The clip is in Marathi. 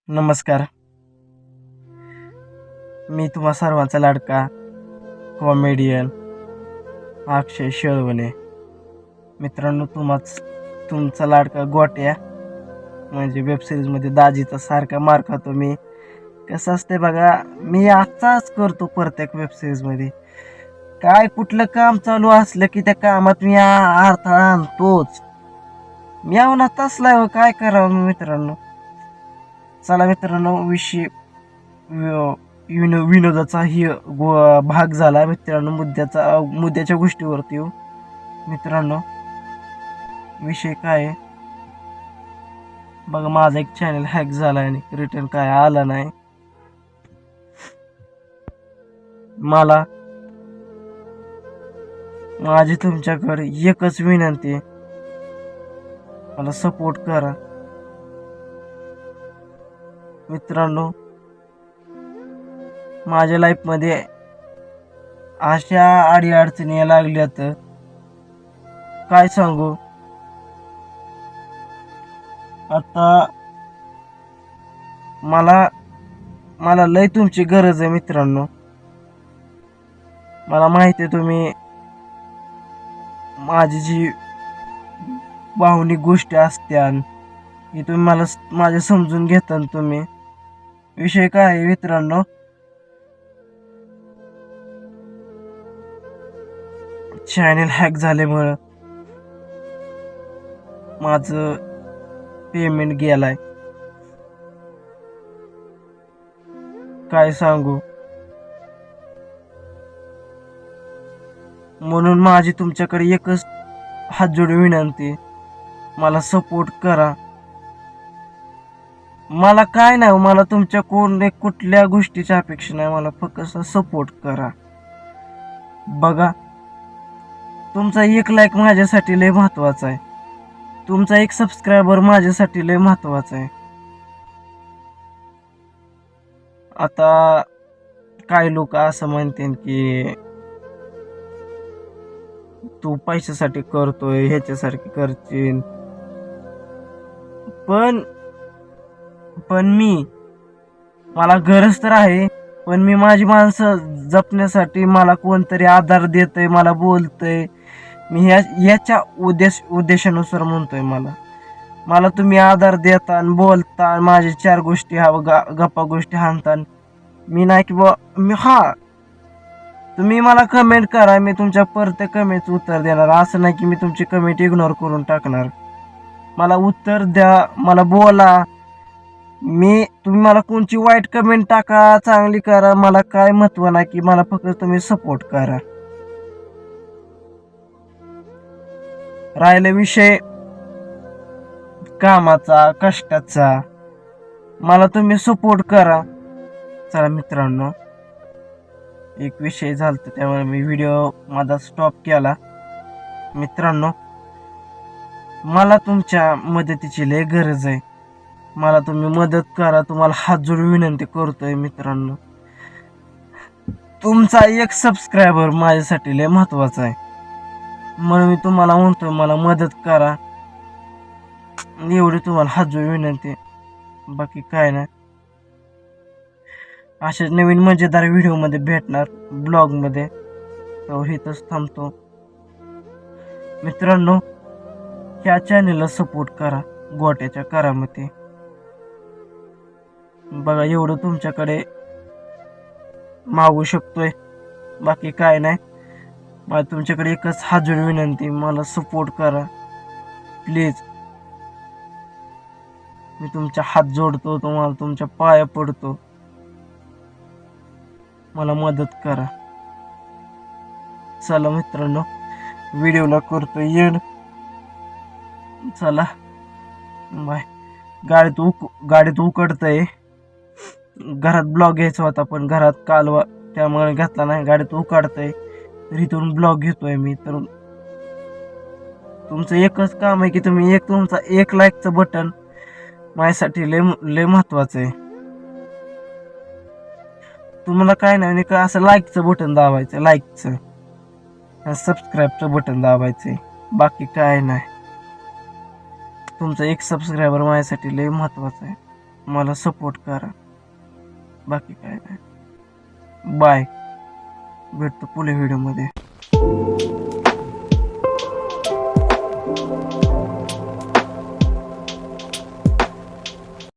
नमस्कार. मी तुम्हा सर्वांचा लाडका कॉमेडियन अक्षय शेळवणे. मित्रांनो, तुमचा लाडका गोट्या म्हणजे वेबसिरीजमध्ये दाजीचा सारखा मार खातो मी. कसं असते बघा, मी आजचाच करतो प्रत्येक वेबसिरीजमध्ये. काय कुठलं काम चालू असलं की त्या कामात मी अडथळा आणतोच. मी ना तसला काय करावं मित्रांनो. चला मित्रांनो, विनोदाचा भाग झाला मित्रांनो. मुद्द्याच्या गोष्टीवरती येऊ मित्रांनो. विषय काय आहे बघा, माझा एक चॅनल हॅक झाला आणि रिटर्न काय आला नाही. माझी तुमच्याकडे एकच विनंती आहे, मला सपोर्ट करा मित्रांनो. माझ्या लाईफमध्ये अशा अडीअडचणी लागल्यात काय सांगू. आता मला लय तुमची गरज आहे मित्रांनो. मला माहिती आहे तुम्ही माझी जी भावनिक गोष्टी असत्या ही तुम्ही माझ्या समजून घेता. तुम्ही विषय काय आहे मित्रांनो, चॅनल हॅक झाल्यामुळं माझं पेमेंट गेलाय. काय सांगू. म्हणून माझी तुमच्याकडे एकच हात जोडून विनंती, मला सपोर्ट करा. मला काय नाही, मला तुमच्या कुठल्या गोष्टीची अपेक्षा नाही, मला फक्त सपोर्ट करा. बघा, तुमचा एक लाईक माझ्यासाठी लय महत्वाचा आहे. तुमचा एक सबस्क्रायबर माझ्यासाठी लय महत्वाचा आहे. आता काही लोक असं म्हणतील की तू पैशासाठी करतोय, ह्याच्यासारखी करशील. पण मला गरज तर आहे, पण मी माझी माणसं जपण्यासाठी मला कोणतरी आधार देतय, मला बोलतय. मी याच्या उद्देशानुसार म्हणतोय. मला तुम्ही आधार देता आणि बोलता, माझे चार गोष्टी गप्पा गोष्टी हाणता. मी नाही की तुम्ही मला कमेंट करा, मी तुमच्या प्रत्येक कमेंटचं उत्तर देणार. असं नाही की मी तुमची कमेंट इग्नोर करून टाकणार. मला उत्तर द्या, मला बोला. तुम्ही मला कोणची वाईट कमेंट टाका, चांगली करा, मला काय महत्व नाही, की मला फक्त तुम्ही सपोर्ट करा. राहिला विषय कामाचा, कष्टाचा, मला तुम्ही सपोर्ट करा. चला मित्रांनो, एक विषय झालता त्यामुळे मी व्हिडिओ माझा स्टॉप केला. मित्रांनो, मला तुमच्या मदतीची लय गरज आहे. मला तुम्ही मदत करा. तुम्हाला हात जोडून विनंती करतोय मित्रांनो. तुमचा एक सबस्क्रायबर माझ्यासाठी लय महत्वाचा आहे, म्हणून मी तुम्हाला म्हणतोय मला मदत करा. एवढी तुम्हाला हात जोडून विनंती, बाकी काय नाही. अशाच नवीन मजेदार व्हिडिओमध्ये भेटणार ब्लॉगमध्ये. तर इथंच थांबतो मित्रांनो. ह्या चॅनलला सपोर्ट करा, गोट्याच्या करामती. बघा, एवढं तुमच्याकडे मागू शकतोय, बाकी काय नाही. मला तुमच्याकडे एकच हात जोडून विनंती, मला सपोर्ट करा प्लीज. मी तुमच्या हात जोडतो, तुम्हाला तुमच्या पाया पडतो, मला मदत करा. चला मित्रांनो, व्हिडिओला करतो एंड. चला बाय. गाडीत उकडतंय. घरात ब्लॉग घ्यायचा होता पण घरात कालवा त्यामुळे घेतला नाही. गाडीत उकाडतंय तर इथून ब्लॉग घेतोय मी. तर तुमचं एकच काम आहे की तुम्ही तुमचा एक लाईकचं बटन माझ्यासाठी लय महत्वाचं आहे. तुम्हाला काय नाही का असं लाईकचं बटन दाबायचं, लाईकचं, सबस्क्राईबचं बटन दाबायचंय, बाकी काय नाही. तुमचा एक सबस्क्रायबर माझ्यासाठी लय महत्वाचा आहे. मला सपोर्ट करा. बाकी काय नाही. बाय. भेटतो पुढल्या व्हिडिओमध्ये.